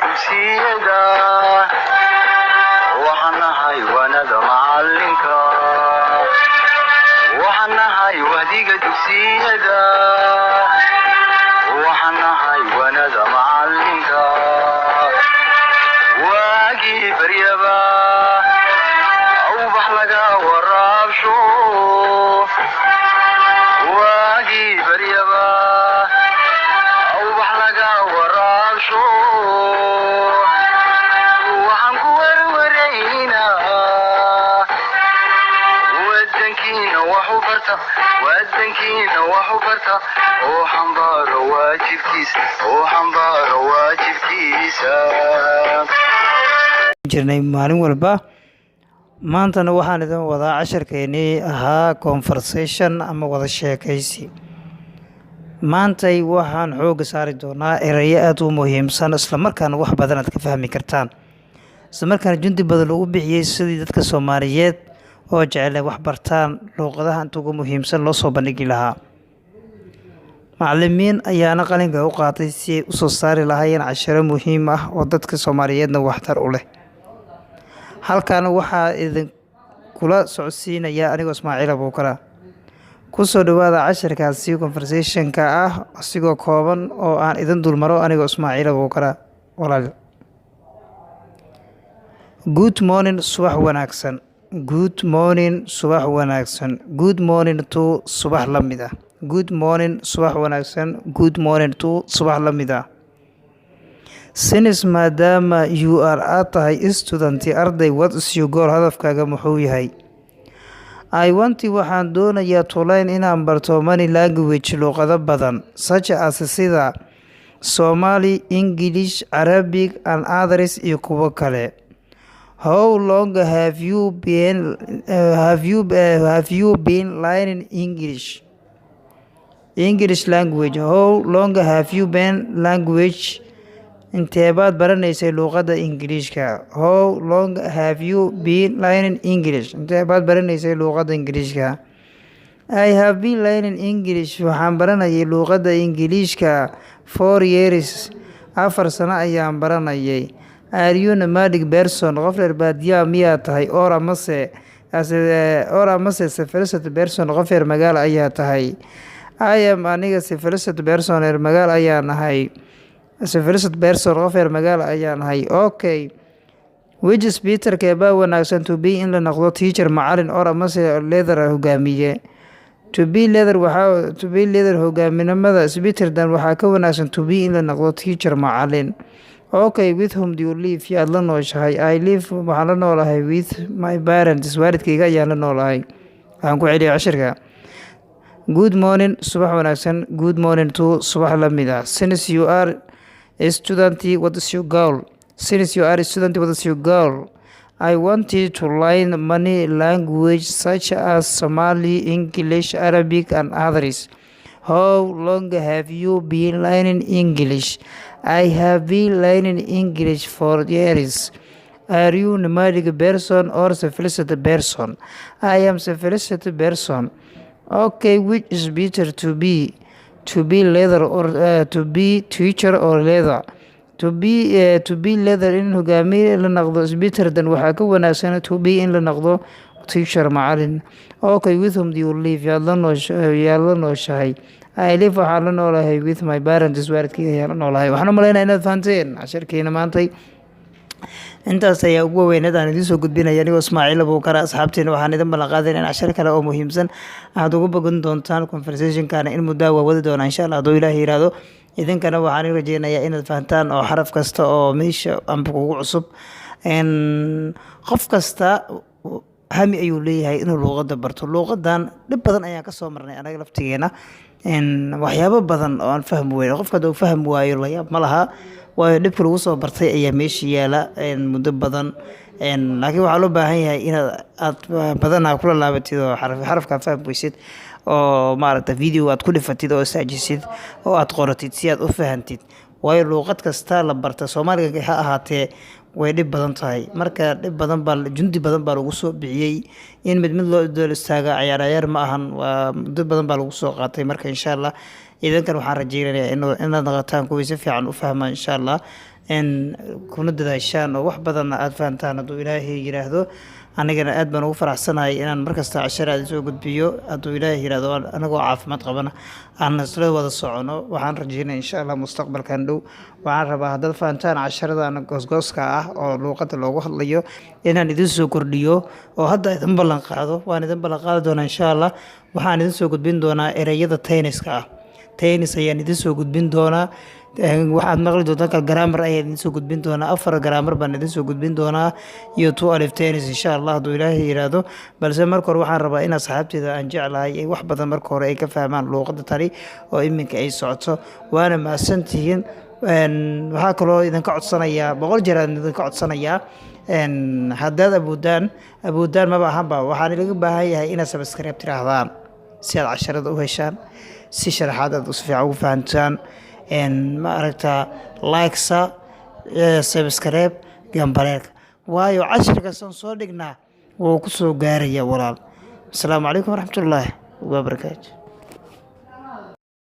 dugsiyada waxaan nahay waanada macalinka waxaan nahay wahdiga dugsiyada waxaan nahay waanada macalinka waagii baryaba awbax laga waraabsho waagii baryaba awbax laga waraabsho waxaan ku warwaraynaa wadankiina wax u barta oo xambaaro waajibkiisa jirnay maalin walba maantana waxaan idin wadaa casharkeennii ahaa conversation ama wada sheekaysi. maantay waxaan xooga saari doonaa erayo aad u muhiimsan islamarkaana wax badan aad ka fahmi kartaan, islamarkaana jundi badan lagu bixiyey sidii dadka Soomaaliyeed oo jecel wax bartaan luqadaha inta ugu muhiimsan loo soo bandhigi lahaa. macallimiin ayaana qalinka u qaatay si ay u soo saari lahaayeen casharo muhiim ah oo dadka Soomaaliyeedna waxtar u leh. halkan waxaa idin kula socodsiinaya anigoo Ismaaciil Abuukara. ku soo dhawaada casharkaasi conversation-ka ah asigoo kooban oo aan idin dulmaro anigoo Ismaaciil Abuukara. walaal good morning subax wanaagsan. good morning subax wanaagsan. good morning to subax la mid ah. good morning subax wanaagsan. good morning to subax la mid ah. since maadaama you are aad tahay student arday, what is your goal? hadafkaaga muxuu yahay? I want waxaan doonayaa to learn inaan barto many language luqado badan such as sida Somali, English, Arabic and others iyo kuwo kale. How long have you been learning English language? How long have you been language intee baad baranaysay luqadda Ingiriishka? How long have you been learning English? intee baad baranaysay luqadda Ingiriishka? I have been learning English. waxaan baranayay luqadda Ingiriishka 4 years. 4 sano ayaan baranayay. Are you nomadic person? qof reer baadiya miyaa tahay? or amase civilized person? qof reer magaalo ayaa tahay? I am aniga civilized person, reer magaalo ayaan ahay. civilized person qof reer magaalo ayaan ahay. okay, which is better keebaa wanaagsan to be in la noqdo teacher macalin or amase leader hogaamiye? to be leader hogaaminimada is better than waxaa ka wanaagsan to be in la noqdo teacher macalin. okay, with whom do you live? yaad la nooshahay? I live waxaan la noolahay with my parents. waalidkayga ayaan la noolahay. waxaan ku celiyay cashirka. good morning subax wanaagsan. good morning to subax la mid ah. since you are a student, what is your goal? since you are a student, what is your goal? I wanted to learn many languages such as Somali, English, Arabic and others. How long have you been learning English? I have been learning English for years. Are you nomadic person or civilized person? I am civilized person. okay, which is better to be leader or to be teacher or leader? to be leader in hogaamiye la noqdo is better than waxaa ka wanaagsan to be in la noqdo teacher macalin. okay, with whom do you live? yaad la nooshahay? I live waxaan la noolahay with my parents. waalidkayga ayaan la noolahay. waxaan u malaynaa inaad fahanteen casharkeena maantay. intaas ayaa ugu weyneed aan idiin soo gudbinaya anigoo Ismaaciil Abuukara. asxaabteena waxaan idin ballan qaadaynaa in cashar kale oo muhiimsan aad ugu bogan doontaan conversation-kana in muddo waa wadi doonaa insha Allah hadduu Ilaahay yiraahdo. idinkana waxaan rajeynayaa inaad fahantaan oo xaraf kasta oo meesha amba kugu cusub qof kasta hami ayuu leeyahay inuu luqadda barto. luqadan dhib badan ayaan ka soo marnay anaga laftigeena. waxyaabo badan oo aan fahmi weyno qofka hadduu fahmi waayo la yaab ma laha, waayo dhibka lagu soo bartay ayaa meesha yaala muddo badan. laakiin waxaa loo baahan yahay inaad badanaa kula laabatid oo xarafkaa fahmi weysid oo maaragta video aad ku dhifatid oo isaajisid oo aad qoratid si aad u fahantid. waayo luuqad kasta la barta Soomaaliga ha ahaatee way dhib badan tahay. marka dhib badan baa jundi badan baa lagu soo bixiyay in mid loo dool istaaga ciyaar ma ahan. waa muddo badan baa lagu soo qaatay. marka insha Allah idankan waxaan rajeynayaa inaad naqataan kuwa si fiican u fahmaan insha Allah. kuna dadaashaan oo wax badanna aad fahantaan hadduu ilaahay yidhaahdo anigana aad baan ugu faraxsanahay inaan markasta cashara aad soo gudbiyo hadduu ilaahay yidhaahdo anagoo caafimaad qabana aan isla wada socono waxaan rajeynaya insha allah mustaqbalkan dhow waxaan rabaa haddaad fahantaan casharadan goosgooska ah oo luuqadda loogu hadlayo inaan idin soo kordhiyo oo hadda idin ballan qaado waan idin ballan qaadi doonaa insha allah waxaan idin soo gudbin doonaa ereyada tayniska ah taynis ayaan idin soo gudbin doonaa waxaad maqli doontaa garaamar ayaan idin soo gudbin doonaa 4 garaamar baan idin soo gudbin doonaa iyo 2 alif tennis insha Allah hadduu ilaahay yiraahdo balse marka hore waxaan rabaa in asxaabteyda aan jeclahay ay wax badan marka hore ay ka fahmaan luuqadda tani oo iminka ay socoto waana mahadsantihiin waxaa kaloo idinka codsanayaa 100 jeer aan idinka codsanayaa haddaad abuudaan maba ahanba waxaan ilaga baahan yahay inaad subscribe tiraahdaan si aad casharada u heshaan si sharaxaad aad si fiican ugu fahantaan ma aragtaa likesa subscribe gambareelka waayo casharkaasaan soo dhignaa wuu ku soo gaaraya walaal asalaamu calaykum waraxmatullaahi wabarakaatu